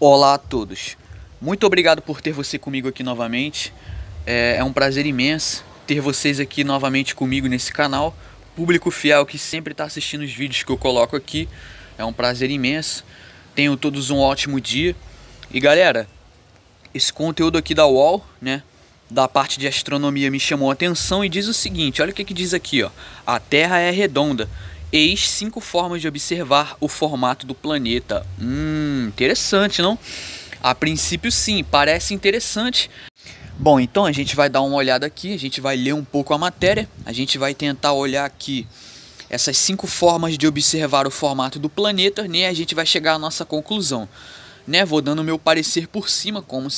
Olá a todos, muito obrigado por ter você comigo aqui novamente. É um prazer imenso ter vocês aqui novamente comigo nesse canal. Público fiel que sempre está assistindo os vídeos que eu coloco aqui, é um prazer imenso. Tenham todos um ótimo dia. E galera, esse conteúdo aqui da UOL, né, da parte de astronomia me chamou a atenção e diz o seguinte, olha o que diz aqui, ó. A Terra é redonda. Eis 5 formas de observar o formato do planeta. Interessante, não? A princípio sim, parece interessante. Bom, então a gente vai dar uma olhada aqui, a gente vai ler um pouco a matéria. A gente vai tentar olhar aqui essas 5 formas de observar o formato do planeta, né? A gente vai chegar à nossa conclusão, né? Vou dando o meu parecer por cima, como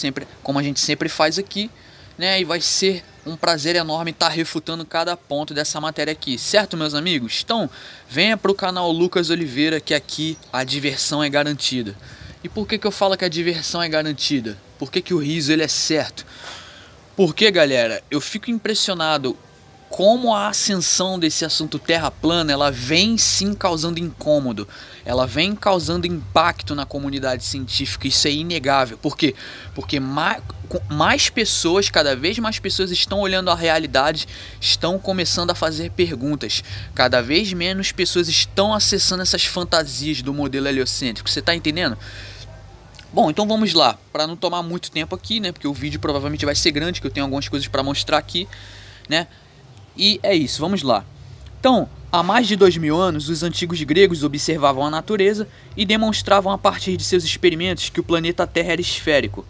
a gente sempre faz aqui, né? E vai ser um prazer enorme estar refutando cada ponto dessa matéria aqui, certo, meus amigos? Então, venha para o canal Lucas Oliveira, que aqui a diversão é garantida. E por que eu falo que a diversão é garantida? Por que o riso ele é certo? Porque, galera, eu fico impressionado como a ascensão desse assunto terra plana, ela vem sim causando incômodo, ela vem causando impacto na comunidade científica, isso é inegável. Por quê? Porque mais pessoas, cada vez mais pessoas estão olhando a realidade, estão começando a fazer perguntas, cada vez menos pessoas estão acessando essas fantasias do modelo heliocêntrico, você tá entendendo? Bom, então vamos lá, para não tomar muito tempo aqui, né, porque o vídeo provavelmente vai ser grande, que eu tenho algumas coisas para mostrar aqui, né. E é isso, vamos lá. Então, há mais de 2000 anos, os antigos gregos observavam a natureza e demonstravam a partir de seus experimentos que o planeta Terra era esférico.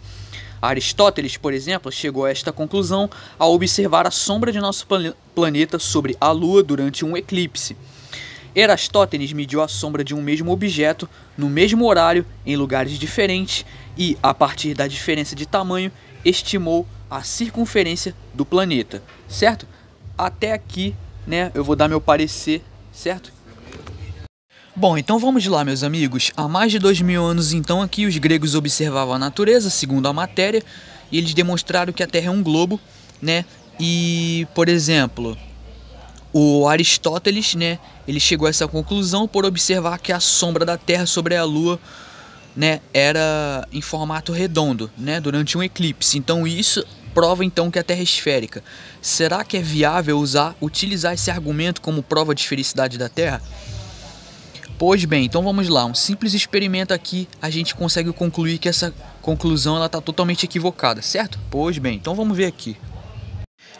Aristóteles, por exemplo, chegou a esta conclusão ao observar a sombra de nosso planeta sobre a Lua durante um eclipse. Eratóstenes mediu a sombra de um mesmo objeto no mesmo horário em lugares diferentes e, a partir da diferença de tamanho, estimou a circunferência do planeta, certo? Até aqui, né, eu vou dar meu parecer, certo? Bom, então vamos lá, meus amigos. Há mais de 2000 anos, então, aqui os gregos observavam a natureza, segundo a matéria, e eles demonstraram que a Terra é um globo, né? E, por exemplo, o Aristóteles, né, ele chegou a essa conclusão por observar que a sombra da Terra sobre a Lua, né, era em formato redondo, né, durante um eclipse. Então isso prova então que a Terra é esférica. Será que é viável utilizar esse argumento como prova de esfericidade da Terra? Pois bem, então vamos lá. Um simples experimento aqui, a gente consegue concluir que essa conclusão ela está totalmente equivocada, certo? Pois bem, então vamos ver aqui.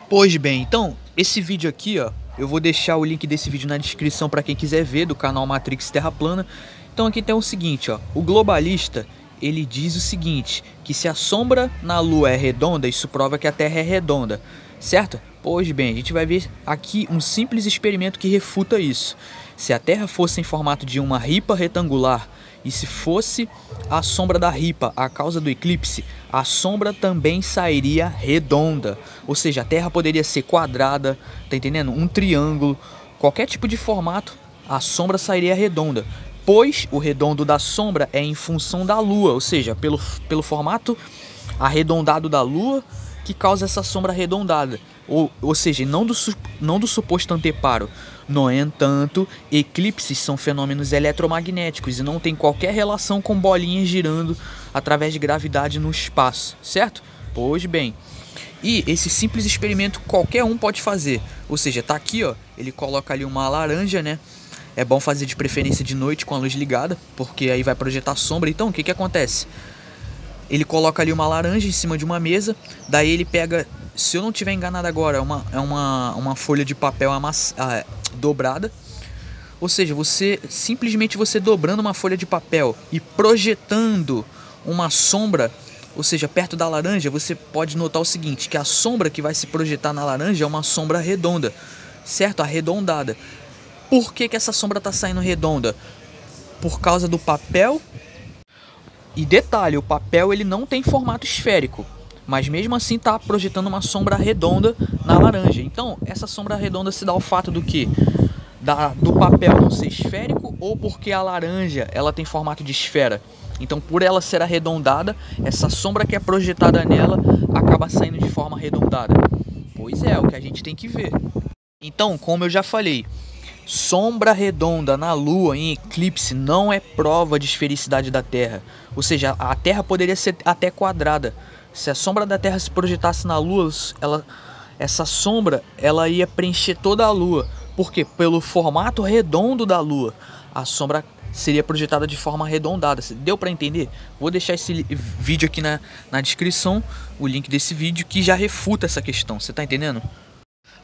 Pois bem, então esse vídeo aqui, ó, eu vou deixar o link desse vídeo na descrição para quem quiser ver, do canal Matrix Terra Plana. Então aqui tem o seguinte, ó, o globalista ele diz o seguinte, que se a sombra na Lua é redonda, isso prova que a Terra é redonda, certo? Pois bem, a gente vai ver aqui um simples experimento que refuta isso. Se a Terra fosse em formato de uma ripa retangular e se fosse a sombra da ripa a causa do eclipse, a sombra também sairia redonda. Ou seja, a Terra poderia ser quadrada, tá entendendo? Um triângulo, qualquer tipo de formato, a sombra sairia redonda. Pois o redondo da sombra é em função da Lua, ou seja, pelo formato arredondado da Lua que causa essa sombra arredondada. Ou seja, não do suposto anteparo. No entanto, eclipses são fenômenos eletromagnéticos e não tem qualquer relação com bolinhas girando através de gravidade no espaço, certo? Pois bem, e esse simples experimento qualquer um pode fazer. Ou seja, tá aqui, ó, ele coloca ali uma laranja, né? É bom fazer de preferência de noite com a luz ligada, porque aí vai projetar sombra. Então, o que acontece? Ele coloca ali uma laranja em cima de uma mesa, daí ele pega, se eu não estiver enganado agora, é uma folha de papel dobrada. Ou seja, simplesmente você dobrando uma folha de papel e projetando uma sombra, ou seja, perto da laranja, você pode notar o seguinte, que a sombra que vai se projetar na laranja é uma sombra redonda, certo? Arredondada. Por que essa sombra está saindo redonda? Por causa do papel. E detalhe, o papel ele não tem formato esférico, mas mesmo assim está projetando uma sombra redonda na laranja. Então, essa sombra redonda se dá ao fato do que? Do papel não ser esférico ou porque a laranja ela tem formato de esfera. Então, por ela ser arredondada, essa sombra que é projetada nela acaba saindo de forma arredondada. Pois é, o que a gente tem que ver. Então, como eu já falei, Sombra redonda na Lua em eclipse não é prova de esfericidade da Terra. Ou seja, a Terra poderia ser até quadrada. Se a sombra da Terra se projetasse na Lua, essa sombra ela ia preencher toda a Lua. Por quê? Pelo formato redondo da Lua, a sombra seria projetada de forma arredondada. Deu para entender? Vou deixar esse vídeo aqui na descrição, o link desse vídeo que já refuta essa questão. Você tá entendendo?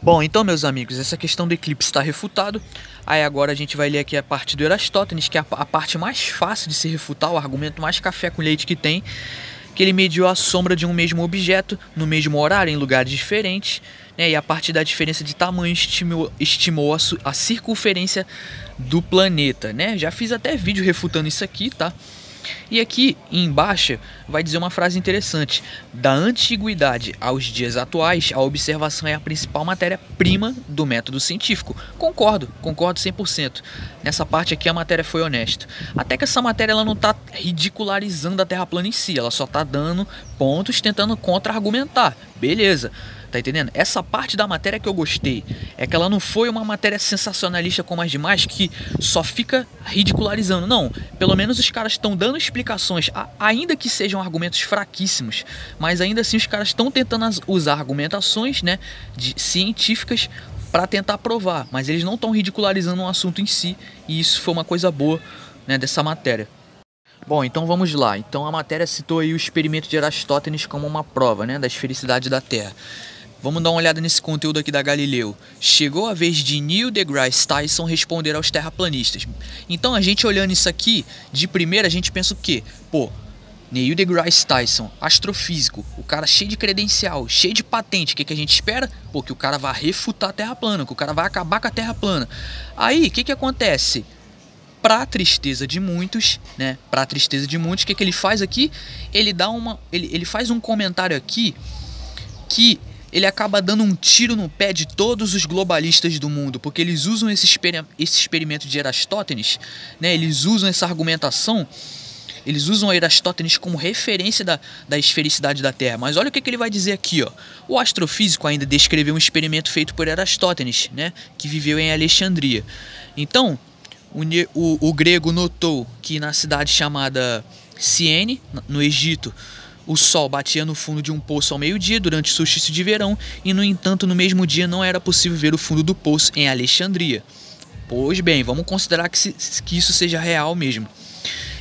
Bom, então, meus amigos, essa questão do eclipse está refutado. Aí agora a gente vai ler aqui a parte do Eratóstenes, que é a parte mais fácil de se refutar, o argumento mais café com leite que tem, que ele mediu a sombra de um mesmo objeto no mesmo horário em lugares diferentes, né, e a partir da diferença de tamanho estimou a circunferência do planeta, né? Já fiz até vídeo refutando isso aqui, tá? E aqui embaixo vai dizer uma frase interessante: da antiguidade aos dias atuais, a observação é a principal matéria-prima do método científico. Concordo 100%. Nessa parte aqui a matéria foi honesta. Até que essa matéria ela não está ridicularizando a Terra plana em si, ela só está dando pontos tentando contra-argumentar. Beleza. Tá entendendo? Essa parte da matéria que eu gostei é que ela não foi uma matéria sensacionalista como as demais que só fica ridicularizando. Não, pelo menos os caras estão dando explicações, ainda que sejam argumentos fraquíssimos, mas ainda assim os caras estão tentando usar argumentações, né, científicas para tentar provar, mas eles não estão ridicularizando um assunto em si, e isso foi uma coisa boa, né, dessa matéria. Bom, então vamos lá. Então a matéria citou aí o experimento de Eratóstenes como uma prova, né, da esfericidade da Terra. Vamos dar uma olhada nesse conteúdo aqui da Galileu. Chegou a vez de Neil deGrasse Tyson responder aos terraplanistas. Então a gente olhando isso aqui, de primeira a gente pensa o quê? Pô, Neil deGrasse Tyson, astrofísico, o cara cheio de credencial, cheio de patente, o que a gente espera? Pô, que o cara vai refutar a Terra plana, que o cara vai acabar com a Terra plana. Aí, o que acontece? Pra tristeza de muitos, né? Pra tristeza de muitos, o que ele faz aqui? Ele faz um comentário aqui que ele acaba dando um tiro no pé de todos os globalistas do mundo, porque eles usam esse experimento de Eratóstenes, né? Eles usam essa argumentação, eles usam Eratóstenes como referência da esfericidade da Terra. Mas olha o que ele vai dizer aqui, ó. O astrofísico ainda descreveu um experimento feito por Eratóstenes, né? Que viveu em Alexandria. Então, o grego notou que na cidade chamada Siene, no Egito, o sol batia no fundo de um poço ao meio-dia durante o solstício de verão, e no entanto no mesmo dia não era possível ver o fundo do poço em Alexandria. Pois bem, vamos considerar que isso seja real mesmo.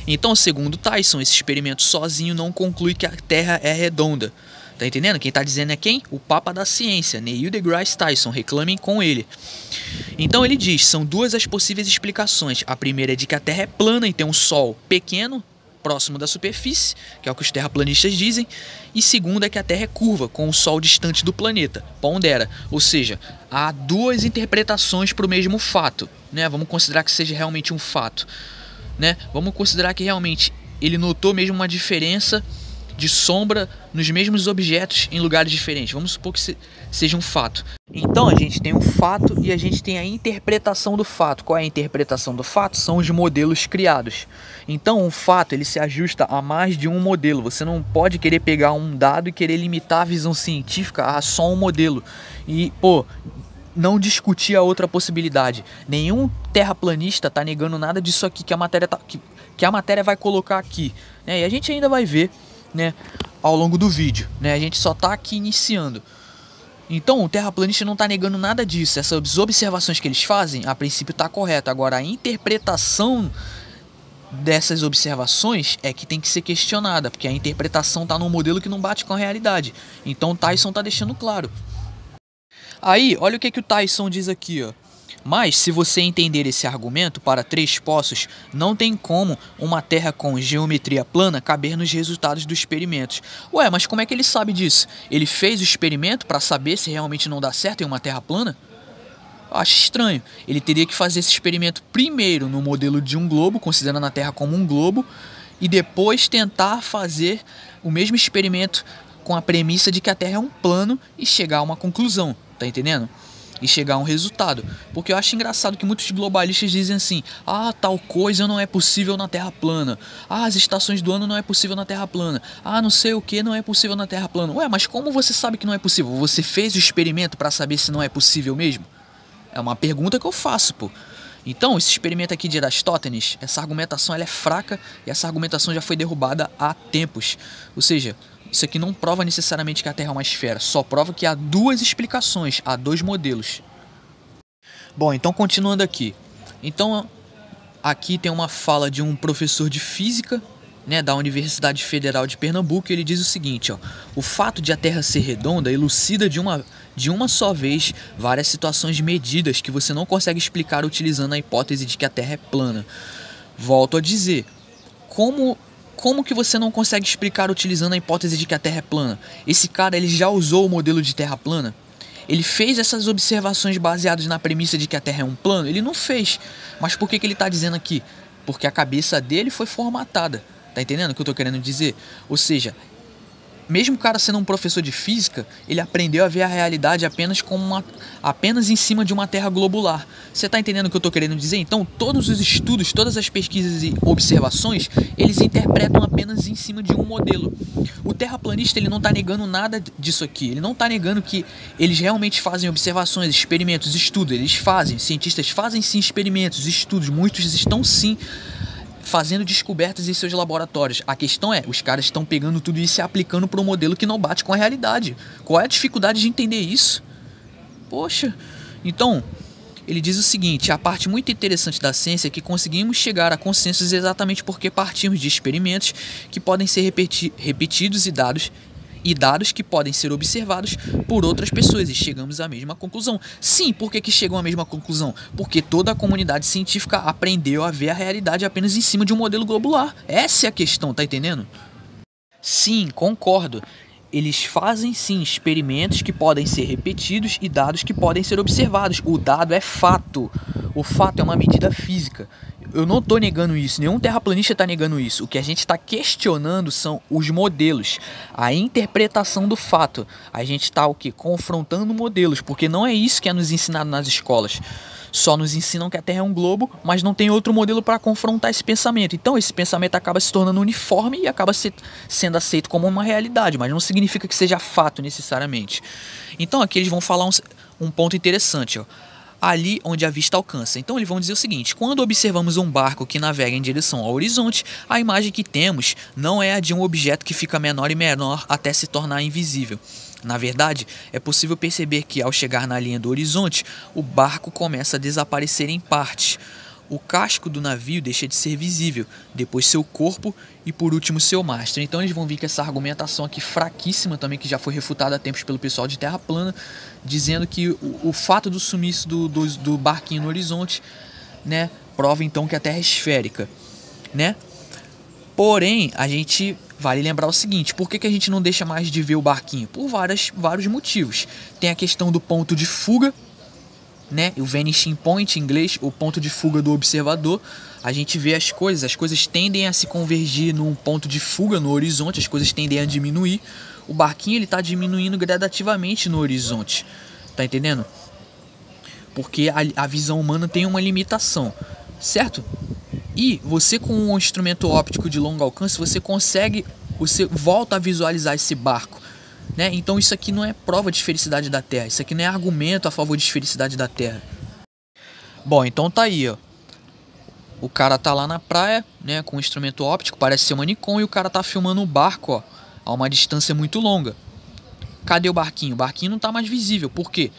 Então, segundo Tyson, esse experimento sozinho não conclui que a Terra é redonda. Tá entendendo? Quem tá dizendo é quem? O Papa da Ciência, Neil deGrasse Tyson. Reclamem com ele. Então ele diz, são duas as possíveis explicações. A primeira é de que a Terra é plana e tem um Sol pequeno, próximo da superfície, que é o que os terraplanistas dizem. E segunda é que a Terra é curva, com o Sol distante do planeta. Pondera. Ou seja, há duas interpretações para o mesmo fato, né? Vamos considerar que seja realmente um fato, né? Vamos considerar que realmente ele notou mesmo uma diferença de sombra nos mesmos objetos em lugares diferentes. Vamos supor que seja um fato. Então a gente tem um fato e a gente tem a interpretação do fato. Qual é a interpretação do fato? São os modelos criados. Então um fato ele se ajusta a mais de um modelo. Você não pode querer pegar um dado e querer limitar a visão científica a só um modelo. E, pô, não discutir a outra possibilidade. Nenhum terraplanista está negando nada disso aqui que a matéria vai colocar aqui, né? E a gente ainda vai ver, né, ao longo do vídeo, né? A gente só está aqui iniciando. Então o terraplanista não está negando nada disso. Essas observações que eles fazem, a princípio está correta. Agora a interpretação dessas observações é que tem que ser questionada, porque a interpretação está num modelo que não bate com a realidade. Então o Tyson está deixando claro. Aí, olha o que o Tyson diz aqui, ó. Mas, se você entender esse argumento para três poços, não tem como uma Terra com geometria plana caber nos resultados dos experimentos. Ué, mas como é que ele sabe disso? Ele fez o experimento para saber se realmente não dá certo em uma Terra plana? Eu acho estranho. Ele teria que fazer esse experimento primeiro no modelo de um globo, considerando a Terra como um globo, e depois tentar fazer o mesmo experimento com a premissa de que a Terra é um plano e chegar a uma conclusão. Tá entendendo? E chegar a um resultado. Porque eu acho engraçado que muitos globalistas dizem assim: ah, tal coisa não é possível na Terra plana. Ah, as estações do ano não é possível na Terra plana. Ah, não sei o que não é possível na Terra plana. Ué, mas como você sabe que não é possível? Você fez o experimento para saber se não é possível mesmo? É uma pergunta que eu faço, pô. Então, esse experimento aqui de Eratóstenes, essa argumentação ela é fraca e essa argumentação já foi derrubada há tempos. Ou seja, isso aqui não prova necessariamente que a Terra é uma esfera, só prova que há duas explicações, há dois modelos. Bom, então continuando aqui. Então, aqui tem uma fala de um professor de física, né, da Universidade Federal de Pernambuco, e ele diz o seguinte, ó: o fato de a Terra ser redonda elucida de uma só vez várias situações medidas que você não consegue explicar utilizando a hipótese de que a Terra é plana. Volto a dizer, como que você não consegue explicar utilizando a hipótese de que a Terra é plana? Esse cara ele já usou o modelo de Terra plana? Ele fez essas observações baseadas na premissa de que a Terra é um plano? Ele não fez. Mas por que ele está dizendo aqui? Porque a cabeça dele foi formatada. Tá entendendo o que eu tô querendo dizer? Ou seja, mesmo o cara sendo um professor de física, ele aprendeu a ver a realidade apenas em cima de uma Terra globular. Você tá entendendo o que eu tô querendo dizer? Então, todos os estudos, todas as pesquisas e observações, eles interpretam apenas em cima de um modelo. O terraplanista, ele não tá negando nada disso aqui. Ele não tá negando que eles realmente fazem observações, experimentos, estudos. Eles fazem, cientistas fazem sim experimentos, estudos. Muitos estão sim fazendo descobertas em seus laboratórios. A questão é, os caras estão pegando tudo isso e aplicando para um modelo que não bate com a realidade. Qual é a dificuldade de entender isso? Poxa, então, ele diz o seguinte: a parte muito interessante da ciência é que conseguimos chegar a consensos exatamente porque partimos de experimentos que podem ser repetidos e dados que podem ser observados por outras pessoas e chegamos à mesma conclusão. Sim, por que chegam à mesma conclusão? Porque toda a comunidade científica aprendeu a ver a realidade apenas em cima de um modelo globular. Essa é a questão, tá entendendo? Sim, concordo. Eles fazem sim experimentos que podem ser repetidos e dados que podem ser observados. O dado é fato. O fato é uma medida física. Eu não estou negando isso, nenhum terraplanista está negando isso. O que a gente está questionando são os modelos, a interpretação do fato. A gente está o quê? Confrontando modelos, porque não é isso que é nos ensinado nas escolas. Só nos ensinam que a Terra é um globo, mas não tem outro modelo para confrontar esse pensamento. Então esse pensamento acaba se tornando uniforme e acaba sendo aceito como uma realidade, mas não significa que seja fato necessariamente. Então aqui eles vão falar um ponto interessante, ó. Ali onde a vista alcança. Então eles vão dizer o seguinte: quando observamos um barco que navega em direção ao horizonte, a imagem que temos não é a de um objeto que fica menor e menor até se tornar invisível. Na verdade, é possível perceber que ao chegar na linha do horizonte, o barco começa a desaparecer em partes. O casco do navio deixa de ser visível, depois seu corpo e por último seu mastro. Então eles vão vir com essa argumentação aqui fraquíssima também, que já foi refutada há tempos pelo pessoal de Terra plana, dizendo que o fato do sumiço do barquinho no horizonte, né, prova então que a Terra é esférica, né? Porém, a gente vale lembrar o seguinte: por que a gente não deixa mais de ver o barquinho? Por vários motivos. Tem a questão do ponto de fuga, né? O vanishing point em inglês, o ponto de fuga do observador. A gente vê as coisas tendem a se convergir num ponto de fuga no horizonte, as coisas tendem a diminuir. O barquinho ele está diminuindo gradativamente no horizonte, tá entendendo? Porque a visão humana tem uma limitação, certo? E você com um instrumento óptico de longo alcance, você volta a visualizar esse barco. Né? Então isso aqui não é prova de esfericidade da Terra. Isso aqui não é argumento a favor de esfericidade da Terra. Bom, então tá aí, ó. O cara tá lá na praia, né, com um instrumento óptico, parece ser um Nikon, e o cara tá filmando um barco, ó, a uma distância muito longa. Cadê o barquinho? O barquinho não tá mais visível. Por quê?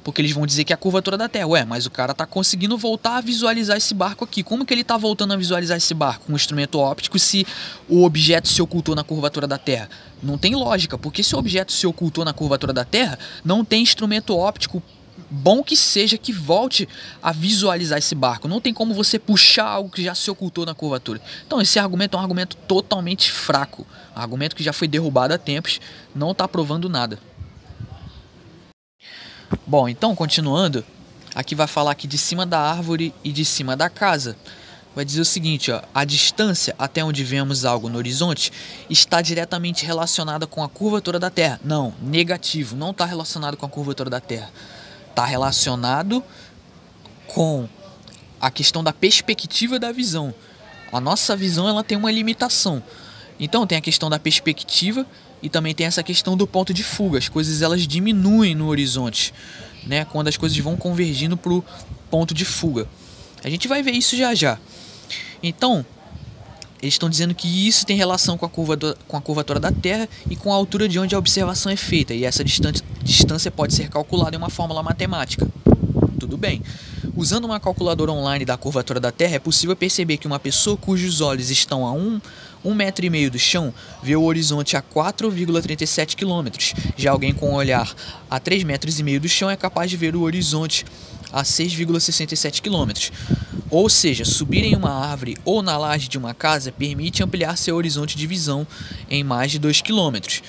Porque eles vão dizer que é a curvatura da Terra. Ué, mas o cara tá conseguindo voltar a visualizar esse barco aqui. Como que ele tá voltando a visualizar esse barco com um instrumento óptico se o objeto se ocultou na curvatura da Terra? Não tem lógica, porque se o objeto se ocultou na curvatura da Terra, não tem instrumento óptico bom que seja que volte a visualizar esse barco. Não tem como você puxar algo que já se ocultou na curvatura. Então esse argumento é um argumento totalmente fraco. Um argumento que já foi derrubado há tempos, não está provando nada. Bom, então continuando, aqui vai falar aqui de cima da árvore e de cima da casa. Vai dizer o seguinte, ó: a distância até onde vemos algo no horizonte está diretamente relacionada com a curvatura da Terra. Não, negativo, não está relacionado com a curvatura da Terra. Está relacionado com a questão da perspectiva da visão. A nossa visão ela tem uma limitação. Então tem a questão da perspectiva e também tem essa questão do ponto de fuga. As coisas elas diminuem no horizonte, né, quando as coisas vão convergindo para o ponto de fuga. A gente vai ver isso já já. Então, eles estão dizendo que isso tem relação com a curvatura da Terra e com a altura de onde a observação é feita. E essa distância pode ser calculada em uma fórmula matemática. Tudo bem. Usando uma calculadora online da curvatura da Terra, é possível perceber que uma pessoa cujos olhos estão a 1,5 metro do chão vê o horizonte a 4,37 km. Já alguém com um olhar a 3,5 metros do chão é capaz de ver o horizonte a 6,67 km. Ou seja, subir em uma árvore ou na laje de uma casa permite ampliar seu horizonte de visão em mais de 2 km.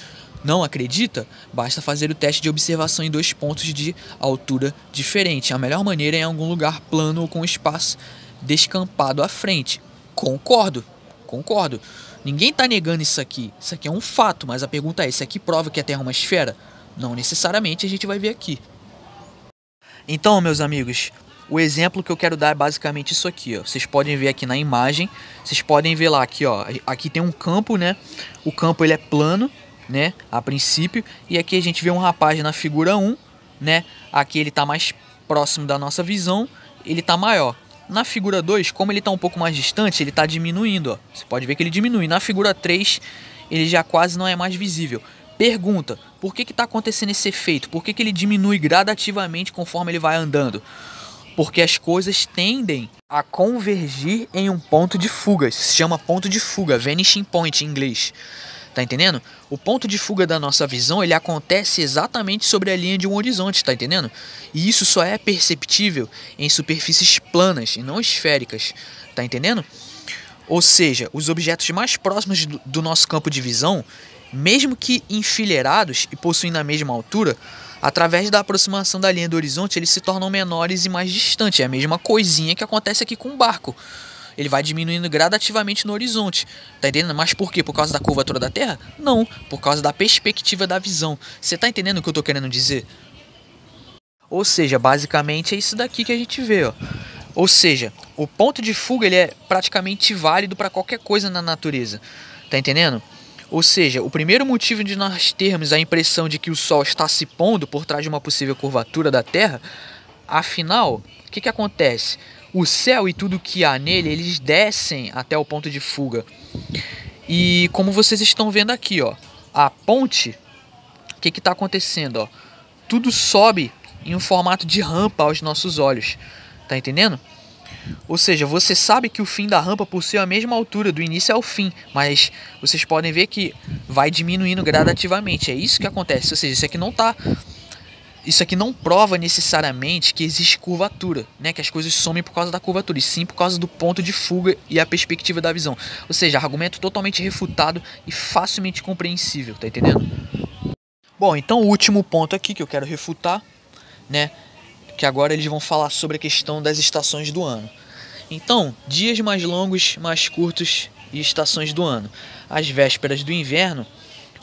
Não acredita? Basta fazer o teste de observação em 2 pontos de altura diferente. A melhor maneira é em algum lugar plano ou com espaço descampado à frente. Concordo. Ninguém está negando isso aqui. Isso aqui é um fato, mas a pergunta é: isso aqui prova que a Terra é uma esfera? Não necessariamente, a gente vai ver aqui. Então, meus amigos, o exemplo que eu quero dar é basicamente isso aqui, ó. Vocês podem ver aqui na imagem, vocês podem ver lá aqui, ó. Aqui tem um campo, né? O campo ele é plano, né? A princípio. E aqui a gente vê um rapaz na figura 1, né? Aqui ele está mais próximo da nossa visão, ele está maior. Na figura 2, como ele está um pouco mais distante, ele está diminuindo, ó. Você pode ver que ele diminui. Na figura 3, ele já quase não é mais visível. Pergunta: por que está acontecendo esse efeito? Por que ele diminui gradativamente conforme ele vai andando? Porque as coisas tendem a convergir em um ponto de fuga. Isso se chama ponto de fuga, vanishing point em inglês. Tá entendendo? O ponto de fuga da nossa visão, ele acontece exatamente sobre a linha de um horizonte, tá entendendo? E isso só é perceptível em superfícies planas e não esféricas, tá entendendo? Ou seja, os objetos mais próximos do nosso campo de visão, mesmo que enfileirados e possuindo a mesma altura, através da aproximação da linha do horizonte, eles se tornam menores e mais distantes. É a mesma coisinha que acontece aqui com o barco. Ele vai diminuindo gradativamente no horizonte, tá entendendo? Mas por quê? Por causa da curvatura da Terra? Não, por causa da perspectiva da visão. Você tá entendendo o que eu tô querendo dizer? Ou seja, basicamente é isso daqui que a gente vê, ó. Ou seja, o ponto de fuga ele é praticamente válido para qualquer coisa na natureza, tá entendendo? Ou seja, o primeiro motivo de nós termos a impressão de que o Sol está se pondo por trás de uma possível curvatura da Terra, afinal, o que acontece? O céu e tudo que há nele, eles descem até o ponto de fuga. E como vocês estão vendo aqui, ó, a ponte, o que está acontecendo? Ó? Tudo sobe em um formato de rampa aos nossos olhos, tá entendendo? Ou seja, você sabe que o fim da rampa possui a mesma altura do início ao fim, mas vocês podem ver que vai diminuindo gradativamente. É isso que acontece. Ou seja, isso aqui não prova necessariamente que existe curvatura, né? Que as coisas somem por causa da curvatura, e sim por causa do ponto de fuga e a perspectiva da visão. Ou seja, argumento totalmente refutado e facilmente compreensível, tá entendendo? Bom, então o último ponto aqui que eu quero refutar, né? Que agora eles vão falar sobre a questão das estações do ano. Então, dias mais longos, mais curtos e estações do ano. Às vésperas do inverno,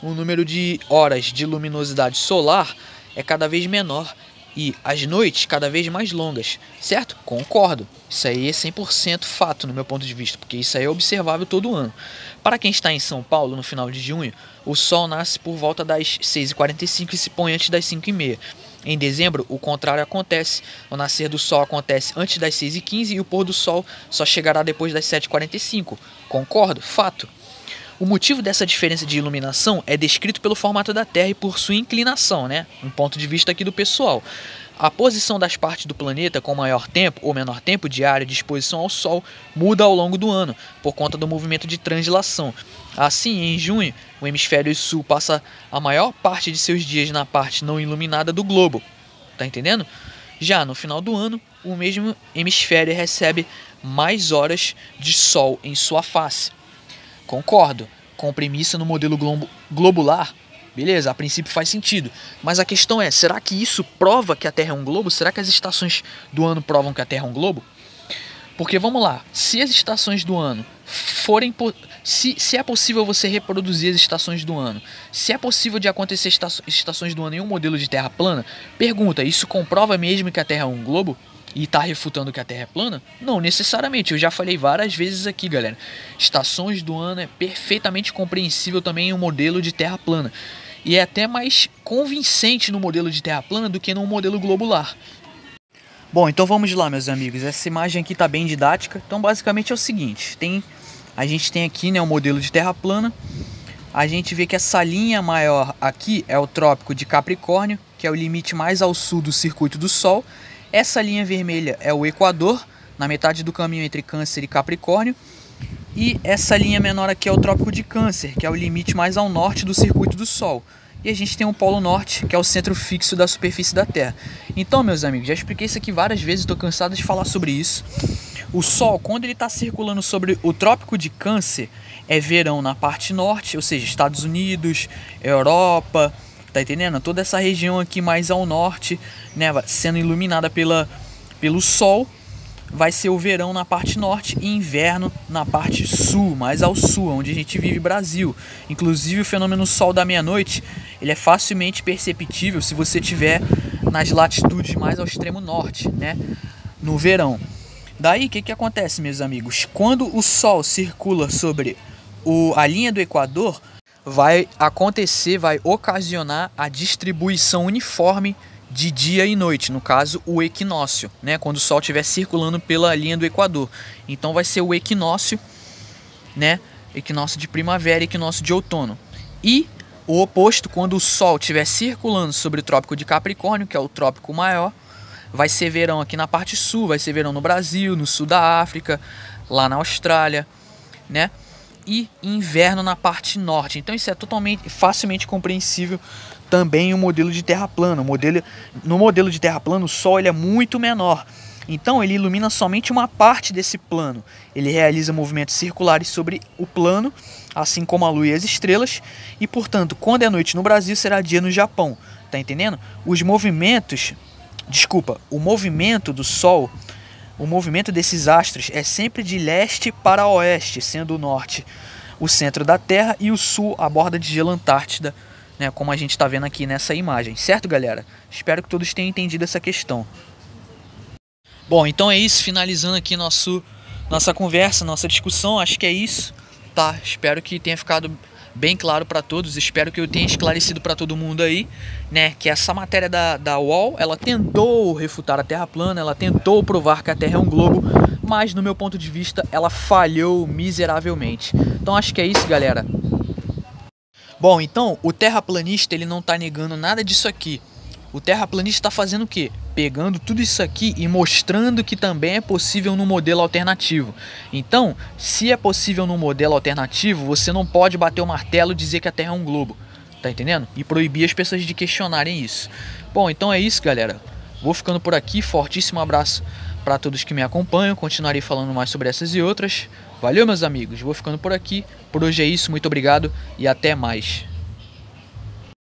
o número de horas de luminosidade solar é cada vez menor e as noites cada vez mais longas, certo? Concordo. Isso aí é 100% fato no meu ponto de vista, porque isso aí é observável todo ano. Para quem está em São Paulo no final de junho, o sol nasce por volta das 6h45 e se põe antes das 5h30. Em dezembro, o contrário acontece. O nascer do sol acontece antes das 6h15 e o pôr do sol só chegará depois das 7h45. Concordo? Fato. O motivo dessa diferença de iluminação é descrito pelo formato da Terra e por sua inclinação, né? Um ponto de vista aqui do pessoal. A posição das partes do planeta com maior tempo ou menor tempo diário de exposição ao Sol muda ao longo do ano, por conta do movimento de translação. Assim, em junho, o hemisfério sul passa a maior parte de seus dias na parte não iluminada do globo. Tá entendendo? Já no final do ano, o mesmo hemisfério recebe mais horas de Sol em sua face. Concordo, com premissa no modelo globular, beleza, a princípio faz sentido. Mas a questão é, será que isso prova que a Terra é um globo? Será que as estações do ano provam que a Terra é um globo? Porque vamos lá, se as estações do ano forem... Se é possível você reproduzir as estações do ano, se é possível de acontecer estações do ano em um modelo de Terra plana, pergunta, isso comprova mesmo que a Terra é um globo? E está refutando que a Terra é plana? Não necessariamente, eu já falei várias vezes aqui, galera. Estações do ano é perfeitamente compreensível também em um modelo de Terra plana. E é até mais convincente no modelo de Terra plana do que no modelo globular. Bom, então vamos lá, meus amigos. Essa imagem aqui tá bem didática. Então, basicamente é o seguinte: a gente tem aqui, né, um modelo de terra plana. A gente vê que essa linha maior aqui é o Trópico de Capricórnio, que é o limite mais ao sul do circuito do Sol. Essa linha vermelha é o Equador, na metade do caminho entre Câncer e Capricórnio. E essa linha menor aqui é o Trópico de Câncer, que é o limite mais ao norte do circuito do Sol. E a gente tem o Polo Norte, que é o centro fixo da superfície da Terra. Então, meus amigos, já expliquei isso aqui várias vezes, estou cansado de falar sobre isso. O Sol, quando ele está circulando sobre o Trópico de Câncer, é verão na parte norte, ou seja, Estados Unidos, Europa, tá entendendo? Toda essa região aqui mais ao norte, né, sendo iluminada pelo Sol, vai ser o verão na parte norte e inverno na parte sul, mais ao sul, onde a gente vive Brasil. Inclusive o fenômeno Sol da meia-noite, ele é facilmente perceptível se você estiver nas latitudes mais ao extremo norte, né, no verão. Daí o que acontece, meus amigos? Quando o Sol circula sobre a linha do Equador, vai ocasionar a distribuição uniforme de dia e noite, no caso o equinócio, né? Quando o Sol estiver circulando pela linha do Equador. Então vai ser o equinócio, né? Equinócio de primavera e equinócio de outono. E o oposto, quando o Sol estiver circulando sobre o Trópico de Capricórnio, que é o trópico maior, vai ser verão aqui na parte sul, vai ser verão no Brasil, no sul da África, lá na Austrália, né? E inverno na parte norte. Então isso é facilmente compreensível também o modelo de terra plana. No modelo de terra plana o Sol ele é muito menor. Então ele ilumina somente uma parte desse plano. Ele realiza movimentos circulares sobre o plano, assim como a Lua e as estrelas. E portanto, quando é noite no Brasil, será dia no Japão. Tá entendendo? O movimento do Sol, o movimento desses astros é sempre de leste para oeste, sendo o norte o centro da Terra e o sul a borda de gelo Antártida, né, como a gente está vendo aqui nessa imagem. Certo, galera? Espero que todos tenham entendido essa questão. Bom, então é isso. Finalizando aqui nossa conversa, nossa discussão. Acho que é isso, tá? Espero que tenha ficado bem claro para todos. Espero que eu tenha esclarecido para todo mundo aí, né, que essa matéria da UOL, ela tentou refutar a Terra plana, ela tentou provar que a Terra é um globo, mas no meu ponto de vista ela falhou miseravelmente. Então acho que é isso, galera. Bom, então o terraplanista ele não está negando nada disso aqui. O terraplanista está fazendo o quê? Pegando tudo isso aqui e mostrando que também é possível no modelo alternativo. Então, se é possível no modelo alternativo, você não pode bater o martelo e dizer que a Terra é um globo. Tá entendendo? E proibir as pessoas de questionarem isso. Bom, então é isso, galera. Vou ficando por aqui. Fortíssimo abraço para todos que me acompanham. Continuarei falando mais sobre essas e outras. Valeu, meus amigos. Vou ficando por aqui. Por hoje é isso. Muito obrigado e até mais.